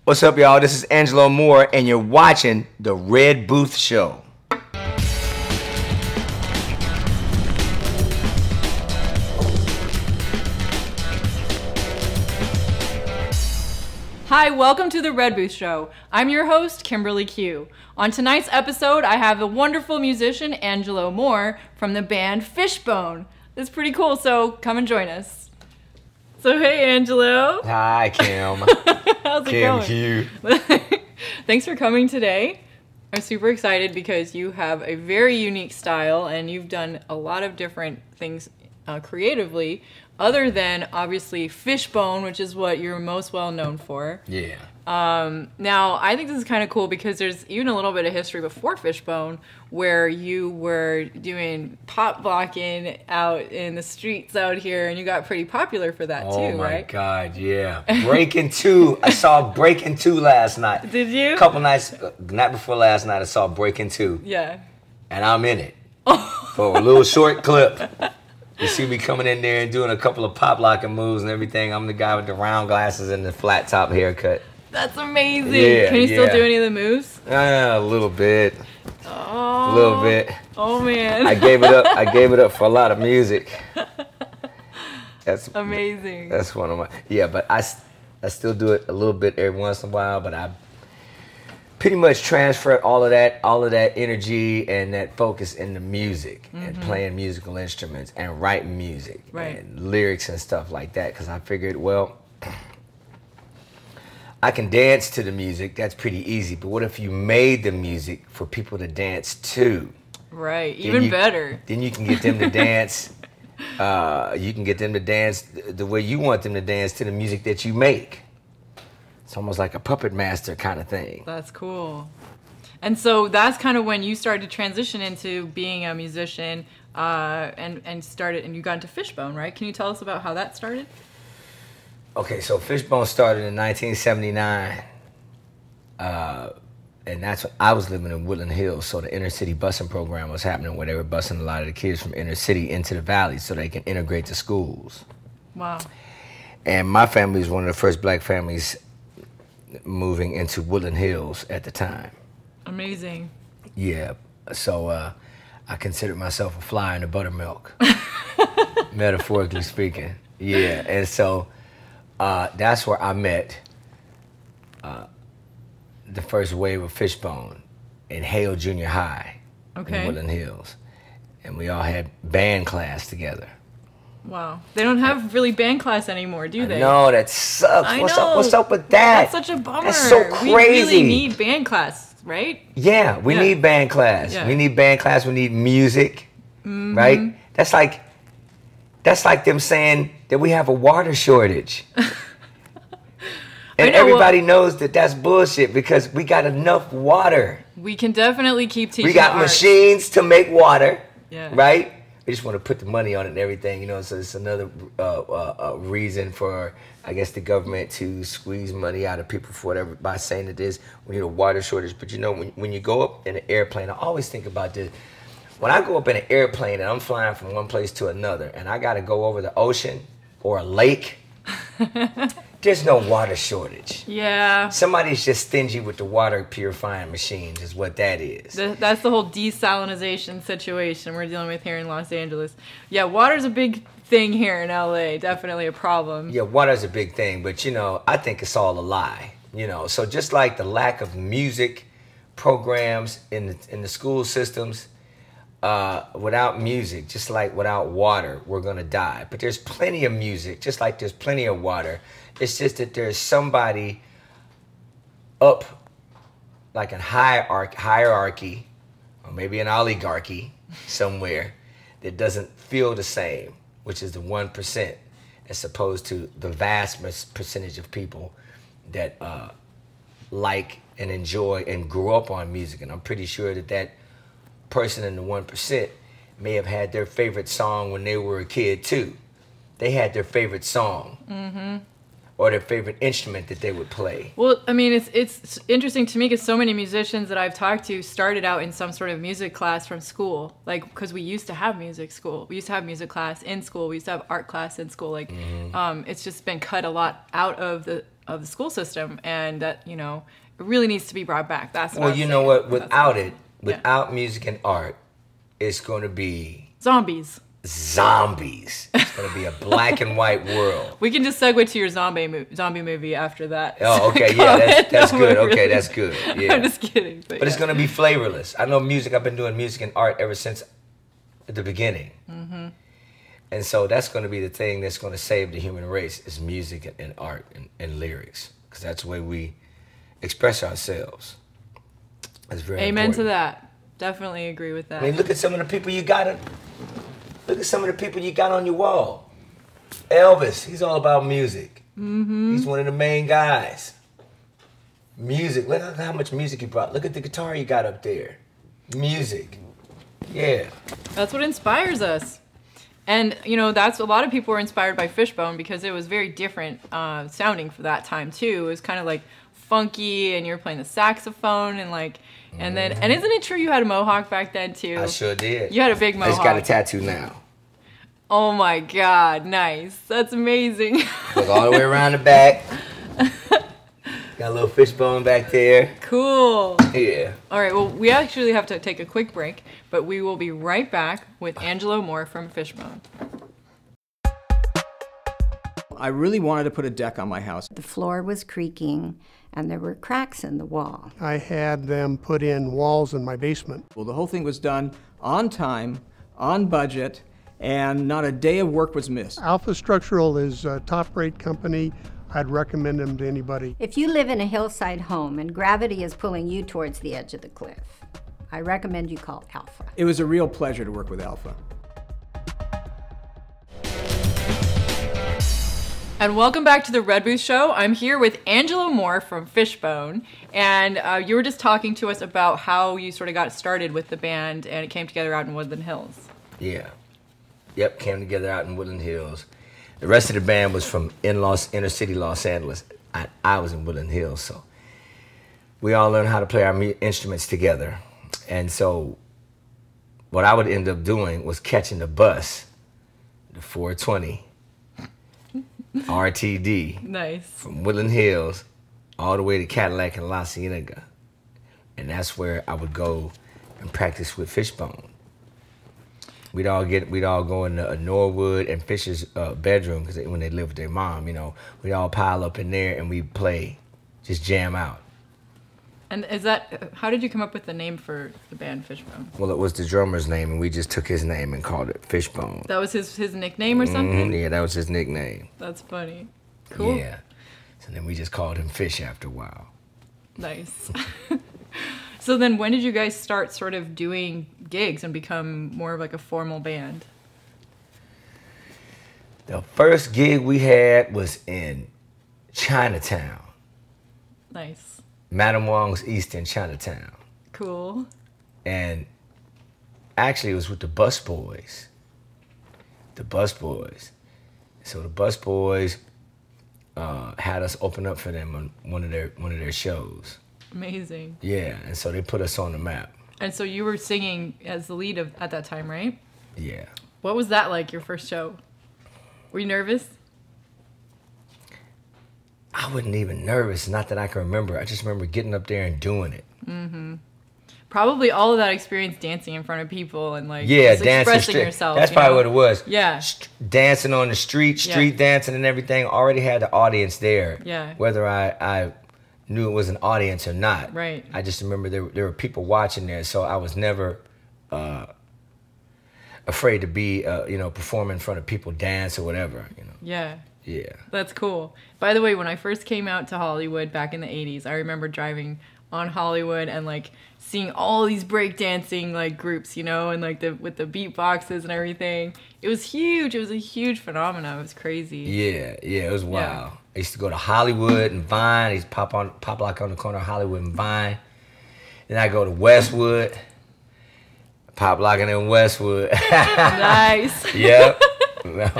What's up, y'all? This is Angelo Moore, and you're watching The Red Booth Show. Hi, welcome to The Red Booth Show. I'm your host, Kimberly Q. On tonight's episode, I have the wonderful musician Angelo Moore from the band Fishbone. It's pretty cool, so come and join us. So, hey, Angelo. Hi, Kim. How's it Kim going? Q. Thanks for coming today. I'm super excited because you have a very unique style and you've done a lot of different things creatively, other than obviously Fishbone, which is what you're most well known for. Yeah. Now, I think this is kind of cool because there's even a little bit of history before Fishbone where you were doing pop blocking out in the streets out here, and you got pretty popular for that too, right? Oh my God, yeah. Breaking 2. I saw Breaking 2 last night. Did you? A couple nights, night before last night, I saw Breaking 2. Yeah. And I'm in it for a little short clip. You see me coming in there and doing a couple of pop locking moves and everything. I'm the guy with the round glasses and the flat top haircut. That's amazing. Yeah, Can you still do any of the moves? A little bit. Oh. A little bit. Oh man. I gave it up. I gave it up for a lot of music. That's amazing. That's one of my but I still do it a little bit every once in a while, but I pretty much transferred all of that energy and that focus into music and playing musical instruments and writing music and lyrics and stuff like that, because I figured, well, I can dance to the music, that's pretty easy, but what if you made the music for people to dance to? Right, even better. Then you can get them to dance, you can get them to dance the way you want them to dance to the music that you make. It's almost like a puppet master kind of thing. That's cool. And so that's kind of when you started to transition into being a musician and you got into Fishbone, right? Can you tell us about how that started? Okay, so Fishbone started in 1979, and that's when I was living in Woodland Hills, so the inner city busing program was happening where they were busing a lot of the kids from inner city into the valley so they can integrate the schools. Wow. And my family was one of the first black families moving into Woodland Hills at the time. Amazing. Yeah, so I considered myself a fly in the buttermilk, metaphorically speaking. Yeah, and so that's where I met the first wave of Fishbone in Hale Junior High in Woodland Hills. And we all had band class together. Wow. They don't have really band class anymore, do they? No, that sucks. What's up with that? That's such a bummer. That's so crazy. We really need band class, right? Yeah, we need band class. Yeah. We need band class. We need music, right? That's like them saying that we have a water shortage. And everybody knows that that's bullshit because we got enough water. We can definitely keep teaching. We got machines to make water, yeah. Right? We just want to put the money on it and everything, so it's another reason for, I guess, the government to squeeze money out of people for whatever by saying that we need a water shortage. But when you go up in an airplane, I always think about this. When I go up in an airplane and I'm flying from one place to another and I got to go over the ocean or a lake, there's no water shortage. Yeah. Somebody's just stingy with the water purifying machines is what that is. That's the whole desalinization situation we're dealing with here in Los Angeles. Yeah, water's a big thing here in LA. Definitely a problem. Yeah, water's a big thing, but I think it's all a lie. So just like the lack of music programs in the school systems, without music, just like without water, we're gonna die. But there's plenty of music, just like there's plenty of water. It's just that there's somebody up, like a hierarchy, or maybe an oligarchy somewhere that doesn't feel the same, which is the 1%, as opposed to the vast percentage of people that like and enjoy and grew up on music. And I'm pretty sure that person in the 1% may have had their favorite song when they were a kid too. They had their favorite song. Or their favorite instrument that they would play. Well, I mean, it's interesting to me because so many musicians that I've talked to started out in some sort of music class from school. Like, because we used to have music school. We used to have music class in school. We used to have art class in school. Like, it's just been cut a lot out of the of the school system, and that, you know, it really needs to be brought back. That's what well, I'm you saying. know what? That's Without music and art, it's going to be zombies. Zombies. It's going to be a black and white world. We can just segue to your zombie movie after that. Oh, okay, yeah, that's good. Okay, that's good. Yeah. I'm just kidding. But it's going to be flavorless. I know music. I've been doing music and art ever since the beginning. Mm-hmm. And so that's going to be the thing that's going to save the human race is music and art and lyrics. Because that's the way we express ourselves. That's very Amen important. to that. Definitely agree with that. I mean, look at some of the people you got. Look at some of the people you got on your wall. Elvis, he's all about music. Mm-hmm. He's one of the main guys. Music, look at how much music he brought. Look at the guitar you got up there. Music. Yeah. That's what inspires us. And, you know, that's a lot of people were inspired by Fishbone because it was very different sounding for that time, too. It was kind of like funky, and you were playing the saxophone, and like, and then, and isn't it true you had a mohawk back then, too? I sure did. You had a big mohawk. I just got a tattoo now. Oh my God, nice. That's amazing. Goes all the way around the back. Got a little fishbone back there. Cool. Yeah. All right, well, we actually have to take a quick break, but we will be right back with Angelo Moore from Fishbone. I really wanted to put a deck on my house. The floor was creaking, and there were cracks in the wall. I had them put in walls in my basement. Well, the whole thing was done on time, on budget, and not a day of work was missed. Alpha Structural is a top-rate company. I'd recommend them to anybody. If you live in a hillside home and gravity is pulling you towards the edge of the cliff, I recommend you call Alpha. It was a real pleasure to work with Alpha. And welcome back to the Red Booth Show. I'm here with Angelo Moore from Fishbone, and you were just talking to us about how you sort of got started with the band, and it came together out in Woodland Hills. Yeah. Yep, came together out in Woodland Hills. The rest of the band was from inner city Los Angeles. I was in Woodland Hills, so we all learned how to play our instruments together. And so what I would end up doing was catching the bus, the 420 RTD, Nice. from Woodland Hills all the way to Cadillac and La Cienega. And that's where I would go and practice with Fishbone. We'd all go in Norwood and Fisher's bedroom, because when they lived with their mom, you know, we'd all pile up in there and we'd play, just jam out. And is that, how did you come up with the name for the band Fishbone? Well, it was the drummer's name, and we just took his name and called it Fishbone. That was his nickname or something? Yeah, that was his nickname. That's funny. Cool. Yeah. So then we just called him Fish after a while. Nice. So then when did you guys start sort of doing gigs and become more of like a formal band? The first gig we had was in Chinatown. Nice. Madam Wong's East in Chinatown. Cool. And actually it was with the Bus Boys. The Bus Boys. So the Bus Boys had us open up for them on one of their shows. Amazing. Yeah, and so they put us on the map. And so you were singing as the lead at that time, right? Yeah. What was that like, your first show? Were you nervous? I wasn't even nervous, not that I can remember. I just remember getting up there and doing it. Mm-hmm. Probably all of that experience dancing in front of people and like Yeah, just dancing expressing street. yourself. That's you probably know? what it was. Yeah. Dancing on the street dancing and everything. Already had the audience there. Yeah. Whether I knew it was an audience or not. Right. I just remember there were people watching there, so I was never afraid to be perform in front of people, dance or whatever. You know. Yeah. Yeah. That's cool. By the way, when I first came out to Hollywood back in the 80s, I remember driving on Hollywood and like seeing all these breakdancing like groups, you know, and like with the beatboxes and everything. It was huge. It was a huge phenomenon. It was crazy. Yeah, it was wild. I used to go to Hollywood and Vine. I used to pop lock on the corner of Hollywood and Vine. Then I go to Westwood, pop locking in Westwood. Nice. Yep. No.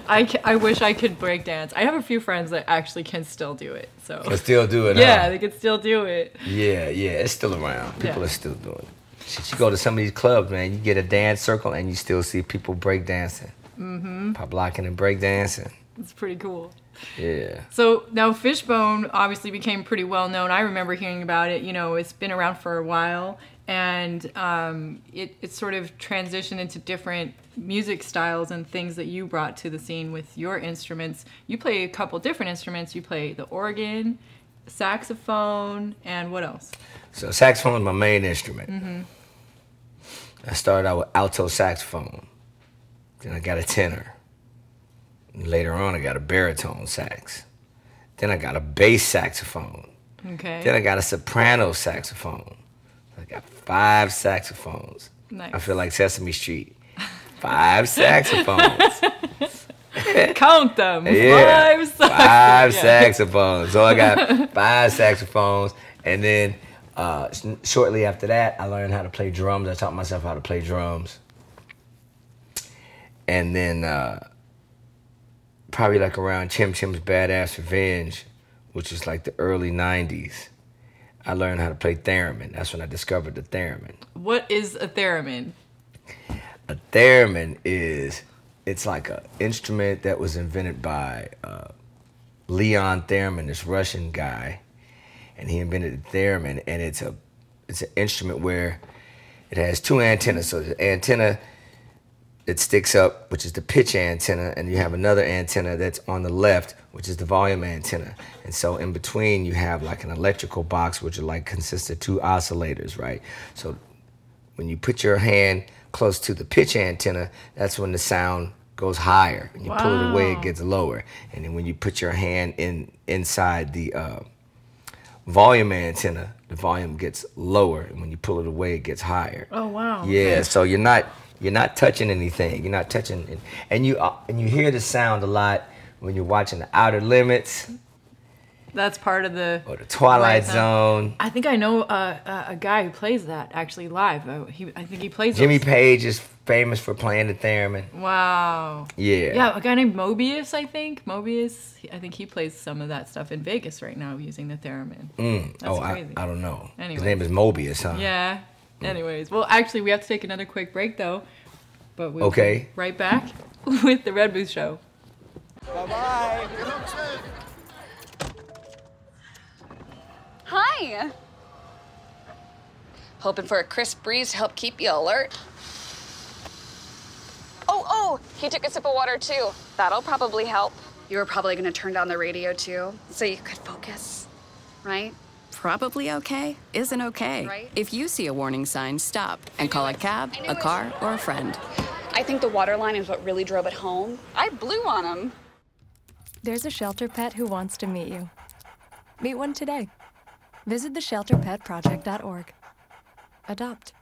I wish I could break dance. I have a few friends that actually can still do it. So Can still do it. yeah, huh? they can still do it. Yeah, it's still around. People Yeah. are still doing it. Shit, you go to some of these clubs, man. You get a dance circle and you still see people break dancing. Mm-hmm. Pop locking and break dancing. It's pretty cool. Yeah. So now Fishbone obviously became pretty well known. I remember hearing about it. You know, it's been around for a while, and it sort of transitioned into different music styles and things that you brought to the scene with your instruments. You play a couple different instruments. You play the organ, saxophone, and what else? So saxophone is my main instrument. I started out with alto saxophone. Then I got a tenor. And later on, I got a baritone sax. Then I got a bass saxophone. Okay. Then I got a soprano saxophone. I got 5 saxophones. Nice. I feel like Sesame Street. 5 saxophones. Count them. Yeah. 5 saxophones. 5 saxophones. So I got 5 saxophones. And then shortly after that, I learned how to play drums. I taught myself how to play drums. And then probably like around Chim Chim's Badass Revenge, which was like the early 90s, I learned how to play theremin. That's when I discovered the theremin. What is a theremin? A theremin it's like an instrument that was invented by Leon Theremin, this Russian guy, and he invented the theremin, and it's an instrument where it has 2 antennas. So the antenna that sticks up, which is the pitch antenna, and you have another antenna that's on the left, which is the volume antenna. And so in between, you have like an electrical box, which consists of 2 oscillators, right? So when you put your hand close to the pitch antenna, that's when the sound goes higher. When you pull it away, it gets lower. And then when you put your hand inside the volume antenna, the volume gets lower, and when you pull it away, it gets higher. Oh wow. Yeah, Okay. so you're not touching anything. You're not touching, and you hear the sound a lot when you're watching The Outer Limits. That's part of the... Or The Twilight Right, Zone. I think I know a guy who plays that actually live. I think he plays Jimmy those. Page is famous for playing the theremin. Wow. Yeah. Yeah, a guy named Mobius, I think. I think he plays some of that stuff in Vegas right now using the theremin. That's crazy. I don't know. Anyways. His name is Mobius, huh? Yeah. Anyways, well, actually, we have to take another quick break, though. But we'll Okay. be right back with the Red Booth Show. Bye-bye. Hi. Hoping for a crisp breeze to help keep you alert. Oh, he took a sip of water too. That'll probably help. You were probably gonna turn down the radio too, so you could focus, right? Probably okay isn't okay. Right. If you see a warning sign, stop and call a cab, I knew a it. car, or a friend. I think the water line is what really drove it home. I blew on him. There's a shelter pet who wants to meet you. Meet one today. Visit theshelterpetproject.org. Adopt.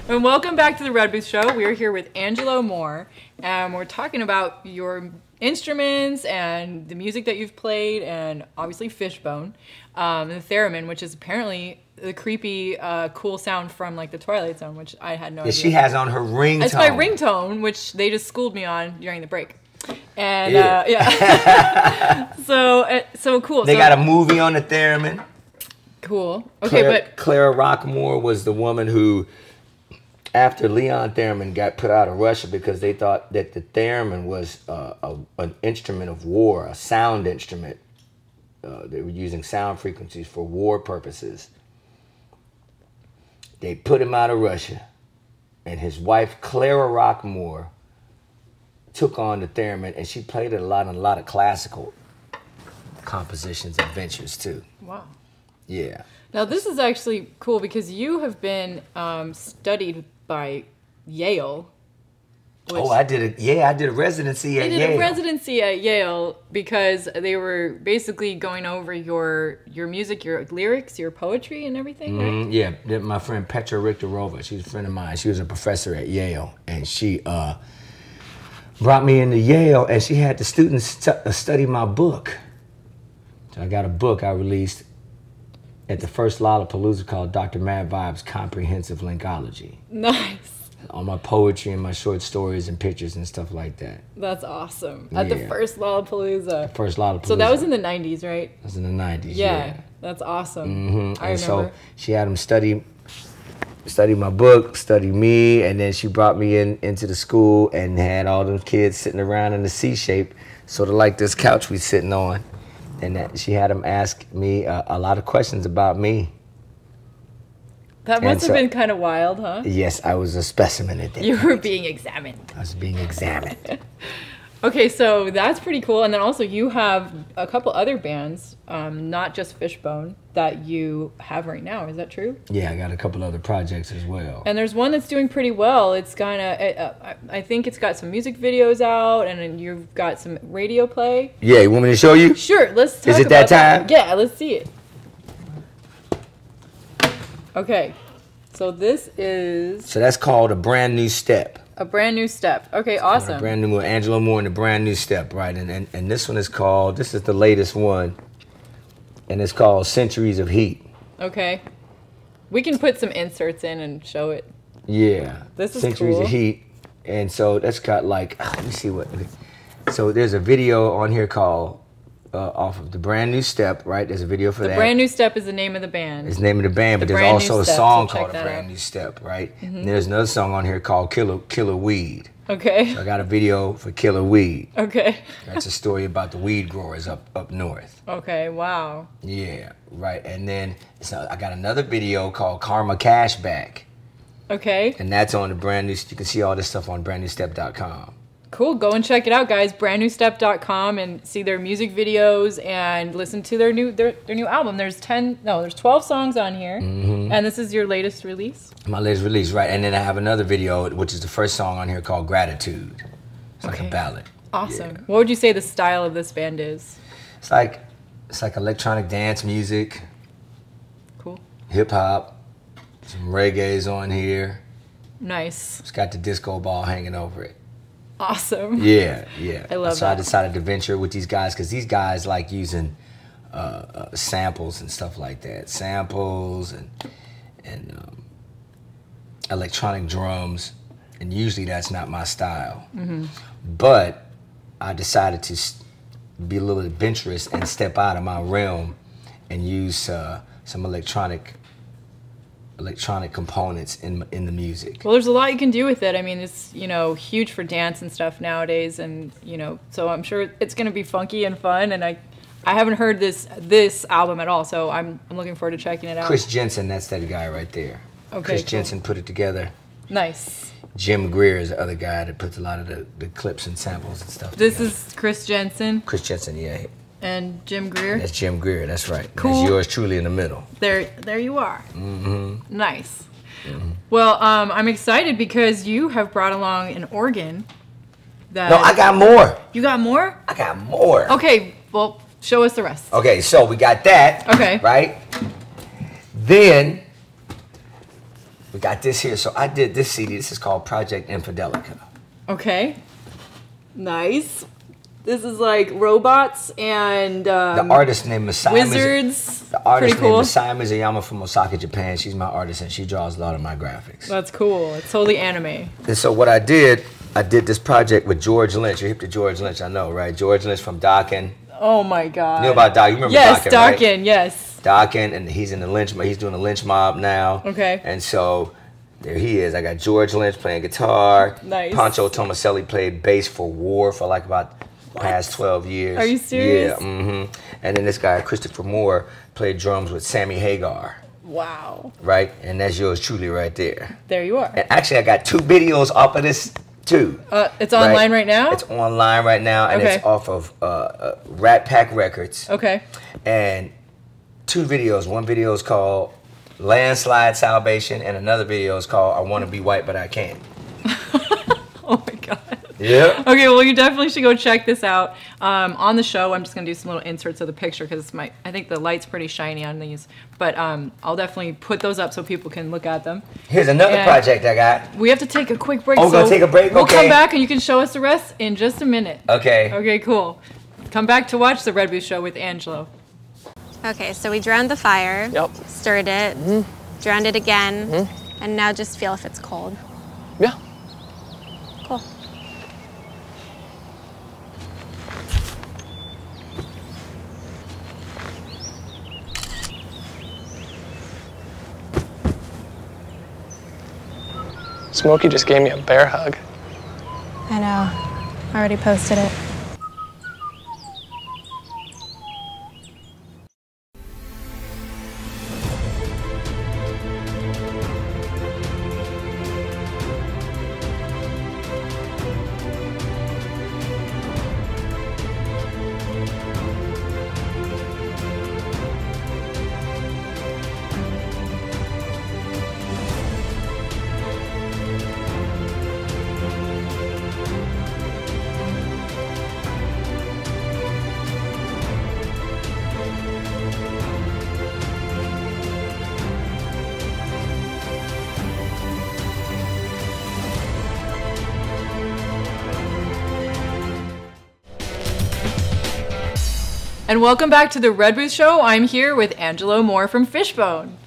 And welcome back to the Red Booth Show. We are here with Angelo Moore, and we're talking about your instruments and the music that you've played, and obviously Fishbone, and the theremin, which is apparently the creepy, cool sound from like the Twilight Zone, which I had no idea. She has on her ringtone. It's my ringtone, which they just schooled me on during the break. And so cool. They got a movie on the theremin. Cool. Okay, Clara Rockmore was the woman who, after Leon Theremin got put out of Russia because they thought that the theremin was an instrument of war, a sound instrument. They were using sound frequencies for war purposes. They put him out of Russia, and his wife, Clara Rockmore, took on the theremin, and she played it a lot in a lot of classical compositions and ventures too. wow. Yeah. Now this is actually cool because you have been studied by Yale. I did a residency at They Yale. did a residency at Yale because they were basically going over your music, your lyrics, your poetry, and everything, right? Yeah, my friend Petra Richterova, she's a friend of mine. She was a professor at Yale, and she brought me into Yale, and she had the students study my book. So I got a book I released at the first Lollapalooza called Dr. Mad Vibe's Comprehensive Linkology. Nice. All my poetry and my short stories and pictures and stuff like that. That's awesome. At the Yeah. first Lollapalooza. First Lollapalooza. So that was in the 90s, right? That was in the 90s, Yeah. That's awesome. I and remember. so she had them study studied my book, studied me, and then she brought me into the school and had all them kids sitting around in the C shape, sort of like this couch we sitting on. And that she had them ask me a lot of questions about me. That must have been kind of wild, huh? Yes, I was a specimen at that You point. were being examined. I was being examined. Okay, so that's pretty cool. And then also you have a couple other bands, not just Fishbone, that you have right now. Is that true? Yeah, I got a couple other projects as well. And there's one that's doing pretty well. It's kind of, I think it's got some music videos out, and then you've got some radio play. Yeah, you want me to show you? Sure, let's talk Is it about that time? Yeah, let's see it. Okay, so this is So that's called A Brand New Step. a brand new step. Okay, awesome. A brand new Angelo Moore and A Brand New Step, right? And this one is called, this is the latest one, and it's called Centuries of Heat. Okay. We can put some inserts in and show it. Yeah. This is Centuries cool. of Heat. And so that's got like, let me see what. So there's a video on here called, off of The Brand New Step, right? There's a video for that. The Brand New Step is the name of the band. It's the name of the band, but The there's Brand New also a Step, song so check called A that Brand out. New Step, right? And there's another song on here called Killer Weed. Okay. So I got a video for Killer Weed. Okay. That's a story about the weed growers up north. Okay, wow. Yeah, right. And then so I got another video called Karma Cashback. Okay. And that's on the Brand New, you can see all this stuff on brandnewstep.com. Cool. Go and check it out, guys. Brandnewstep.com and see their music videos and listen to their new album. There's 12 songs on here. And this is your latest release? My latest release, right. And then I have another video, which is the first song on here called Gratitude. It's like a ballad. Awesome. Yeah. What would you say the style of this band is? It's like electronic dance music. Cool. Hip hop. Some reggae's on here. Nice. It's got the disco ball hanging over it. Awesome. Yeah, yeah. I love So I that. decided to venture with these guys because these guys like using samples and stuff like that. Samples and electronic drums. And usually that's not my style. But I decided to be a little adventurous and step out of my realm and use some electronic components in the music. Well, there's a lot you can do with it. I mean, it's, huge for dance and stuff nowadays. And, so I'm sure it's going to be funky and fun. And I haven't heard this album at all. So I'm looking forward to checking it out. Chris Jensen, that's that guy right there. Okay, Chris cool. Jensen put it together. Nice. Jim Greer is the other guy that puts a lot of the clips and samples and stuff This together. is Chris Jensen Chris Jensen, yeah. and Jim Greer. That's Jim Greer, that's right. Cool. That's yours truly in the middle. There you are. Nice. Well, I'm excited because you have brought along an organ. That No, I got more. You got more? I got more. Okay, well, show us the rest. Okay, so we got that. Okay. Right? Then we got this here. So I did this CD. This is called Project Infidelica. Okay. Nice. This is like robots and The artist named Masai. wizards. The artist Pretty cool. named Masai Mizuyama from Osaka, Japan. She's my artist and she draws a lot of my graphics. That's cool. It's totally anime. And so what I did this project with George Lynch. You're hip to George Lynch, I know, right? George Lynch from Dokken. Oh my god. You know about Dokken? You remember yes, Dokken, right? Dokken, yes. Dokken, and he's in the lynch mob. He's doing the lynch mob now. Okay. And so there he is. I got George Lynch playing guitar. Nice. Pancho Tomaselli played bass for War for like about past 12 years. Are you serious? Yeah. And then this guy Christopher Moore played drums with Sammy Hagar. Wow. Right? And that's yours truly right there. There you are. And actually I got 2 videos off of this too. It's online right now? It's online right now, and Okay. it's off of Rat Pack Records. Okay. And 2 videos. One video is called Landslide Salvation, and another video is called I Want to Be White But I Can't. Oh my god. Yeah. Okay, well, you definitely should go check this out. On the show, I'm just gonna do some little inserts of the picture because I think the light's pretty shiny on these. But I'll definitely put those up so people can look at them. Here's another And project I got. We have to take a quick break. Oh, we're gonna take a break? We'll Okay. come back and you can show us the rest in just a minute. Okay. Okay, cool. Come back to watch the Red Booth Show with Angelo. Okay, so we drowned the fire. Yep. Stirred it. Drowned it again. And now just feel if it's cold. Yeah. Cool. Smokey just gave me a bear hug. I know. I already posted it. And welcome back to the Red Booth Show. I'm here with Angelo Moore from Fishbone.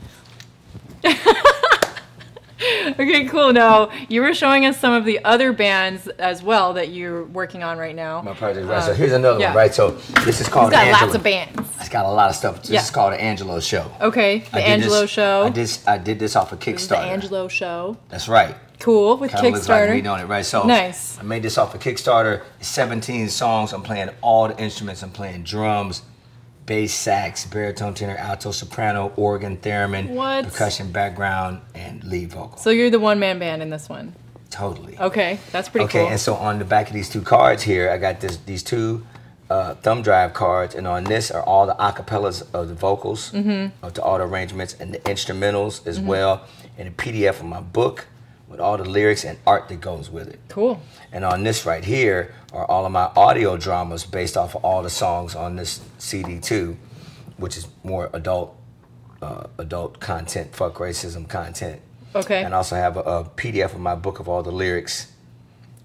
Okay, cool. Now, you were showing us some of the other bands as well that you're working on right now. My project, right? So here's another one, right? So this is called He's got Angelo. lots of bands. It's got a lot of stuff. This is called the Angelo Show. Okay, the Angelo Show. I did this off of Kickstarter. This is the Angelo Show. That's right. Cool, with Kinda Kickstarter. looks like me doing it, right? So nice. I made this off of Kickstarter. It's 17 songs. I'm playing all the instruments. I'm playing drums, bass, sax, baritone, tenor, alto, soprano, organ, theremin, percussion, background, and lead vocal. So you're the one-man band in this one? Totally. Okay, that's pretty cool. Okay, and so on the back of these two cards here, I got these two thumb drive cards, and on this are all the acapellas of the vocals, to all the arrangements, and the instrumentals as well, and a PDF of my book with all the lyrics and art that goes with it. Cool. And on this right here are all of my audio dramas based off of all the songs on this CD too, which is more adult content, fuck racism content. Okay. And I also have a PDF of my book of all the lyrics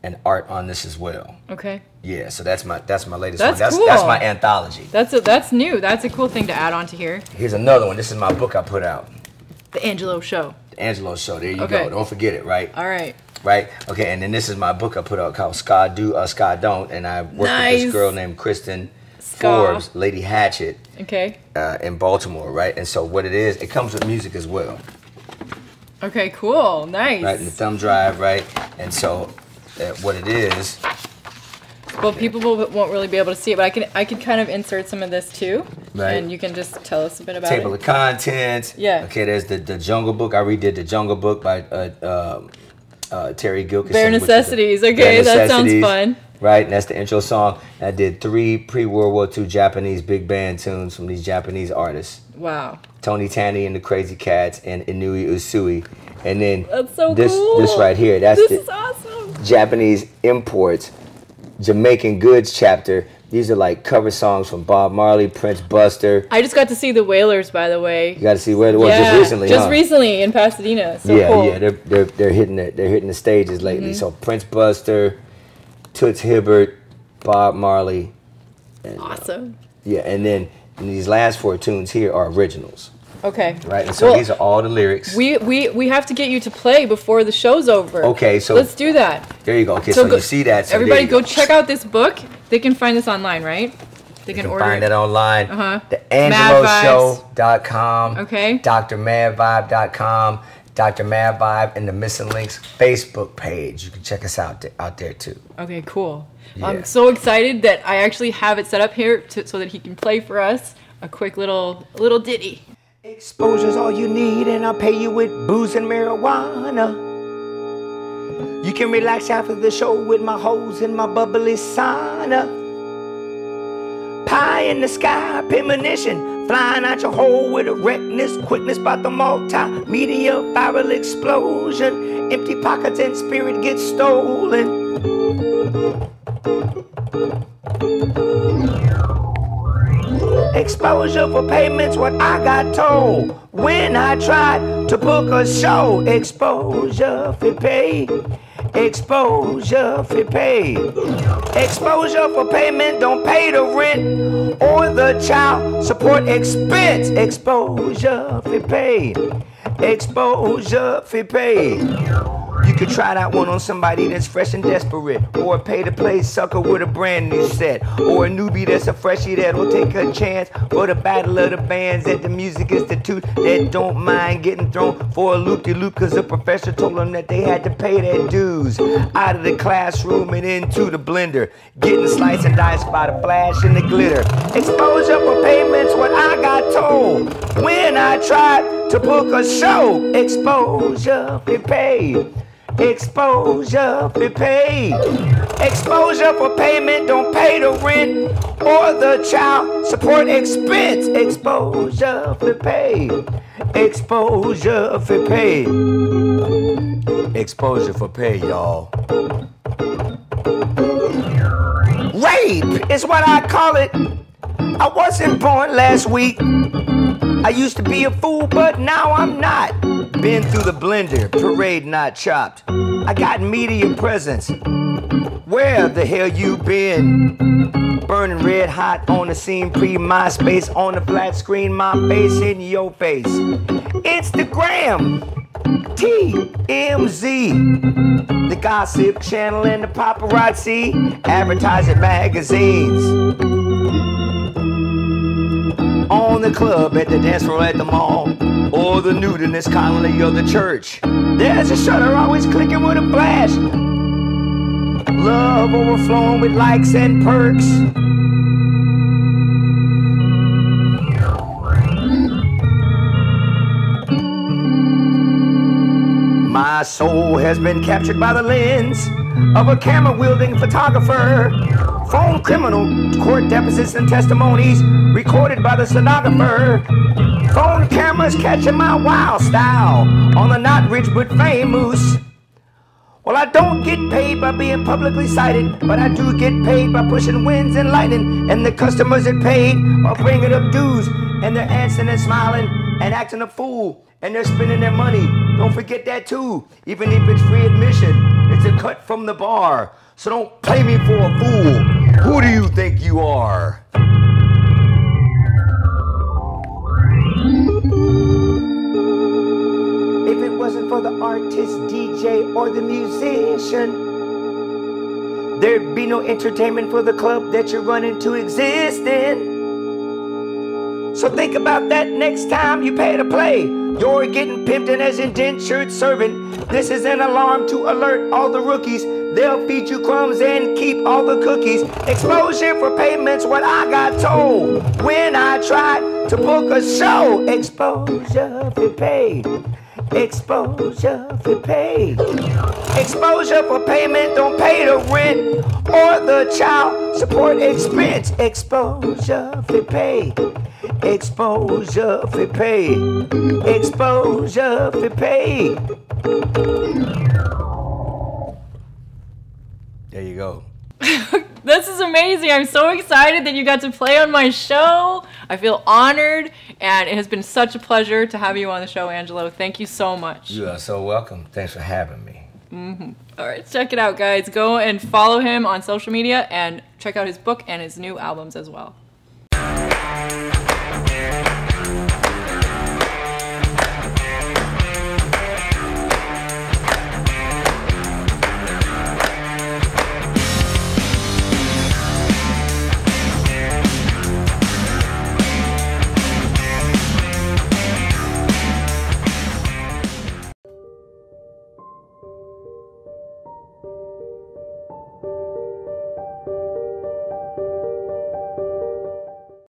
and art on this as well. Okay. Yeah, so that's my latest that's one. Cool. That's my anthology. That's new. That's a cool thing to add on to here. Here's another one. This is my book I put out. The Angelo Show. The Angelo Show. There you go. Don't forget it, right? All right. Right? Okay, and then this is my book I put out called Ska Do, Ska Don't, and I worked with this girl named Kristen Forbes, Lady Hatchet, in Baltimore, right? And so what it is, it comes with music as well. Okay, cool. Nice. Right, in the thumb drive, right? And so what it is... Well, people won't really be able to see it, but I can kind of insert some of this too. Right. And you can just tell us a bit about it. Table of contents. Yeah. Okay, there's the Jungle Book. I redid the Jungle Book by Terry Gilkison. Bare Necessities. Okay, that sounds fun. Right, and that's the intro song. I did 3 pre-World War II Japanese big band tunes from these Japanese artists. Wow. Tony Tanny and the Crazy Cats and Inui Usui. And then that's so this right here, this is awesome. Japanese imports. Jamaican Goods chapter. These are like cover songs from Bob Marley, Prince Buster. I just got to see the Wailers, by the way. You got to see Wailers just recently, just recently in Pasadena. So cool. Yeah, they're hitting the stages lately. So Prince Buster, Toots Hibbert, Bob Marley. And, awesome. And then these last 4 tunes here are originals. Okay. Right, and so these are all the lyrics. We have to get you to play before the show's over. Okay, so let's do that. There you go. Okay, so you see that. So everybody go check out this book. They can find this online, right? They can order find it online. The AngeloShow.com. Okay. DrMadVibe.com. Dr. Mad Vibe and the Missing Links Facebook page. You can check us out there too. Okay, cool. Yeah. I'm so excited that I actually have it set up here so that he can play for us a quick little ditty. Exposure's all you need, and I'll pay you with booze and marijuana. You can relax after the show with my hoes and my bubbly sauna. Pie in the sky, premonition, flying out your hole with erectness, quickness about the multi-media viral explosion. Empty pockets and spirit get stolen. Exposure for payments, what I got told when I tried to book a show. Exposure for pay, exposure for pay. Exposure for payment, don't pay the rent or the child support expense. Exposure for pay, exposure for pay. You could try that one on somebody that's fresh and desperate, or a pay-to-play sucker with a brand new set, or a newbie that's a freshie that'll take a chance for the battle of the bands at the Music Institute that don't mind getting thrown for a loop-de-loop cause the professor told them that they had to pay their dues. Out of the classroom and into the blender, getting sliced and diced by the flash and the glitter. Exposure for payment's what I got told when I tried to book a show. Exposure for pay. Exposure for pay. Exposure for payment, don't pay the rent or the child support expense. Exposure for pay. Exposure for pay. Exposure for pay, y'all. Rape is what I call it. I wasn't born last week. I used to be a fool, but now I'm not. Been through the blender, parade not chopped. I got media presence. Where the hell you been? Burning red hot on the scene, pre-MySpace, on the flat screen, my face in your face. Instagram, TMZ, the gossip channel and the paparazzi, advertising magazines. On the club, at the dance floor, at the mall, or the nudiness colony of the church. There's a shutter always clicking with a flash. Love overflowing with likes and perks. My soul has been captured by the lens of a camera-wielding photographer. Phone criminal court deposits and testimonies recorded by the stenographer. Phone cameras catching my wild style on the not rich but famous. Well, I don't get paid by being publicly cited, but I do get paid by pushing winds and lightning. And the customers that paid are bringing up dues, and they're answering and smiling and acting a fool, and they're spending their money. Don't forget that too. Even if it's free admission, it's a cut from the bar. So don't play me for a fool. Who do you think you are? If it wasn't for the artist, DJ, or the musician, there'd be no entertainment for the club that you're running to exist in. So think about that next time you pay to play. You're getting pimped in as indentured servant. This is an alarm to alert all the rookies. They'll feed you crumbs and keep all the cookies. Exposure for payment's what I got told when I tried to book a show. Exposure for pay. Exposure for pay. Exposure for payment, don't pay the rent or the child support expense. Exposure for pay. Exposure for pay. Exposure for pay. There you go. This is amazing. I'm so excited that you got to play on my show. I feel honored, and it has been such a pleasure to have you on the show, Angelo. Thank you so much. You are so welcome. Thanks for having me. All right, check it out, guys. Go and follow him on social media and check out his book and his new albums as well.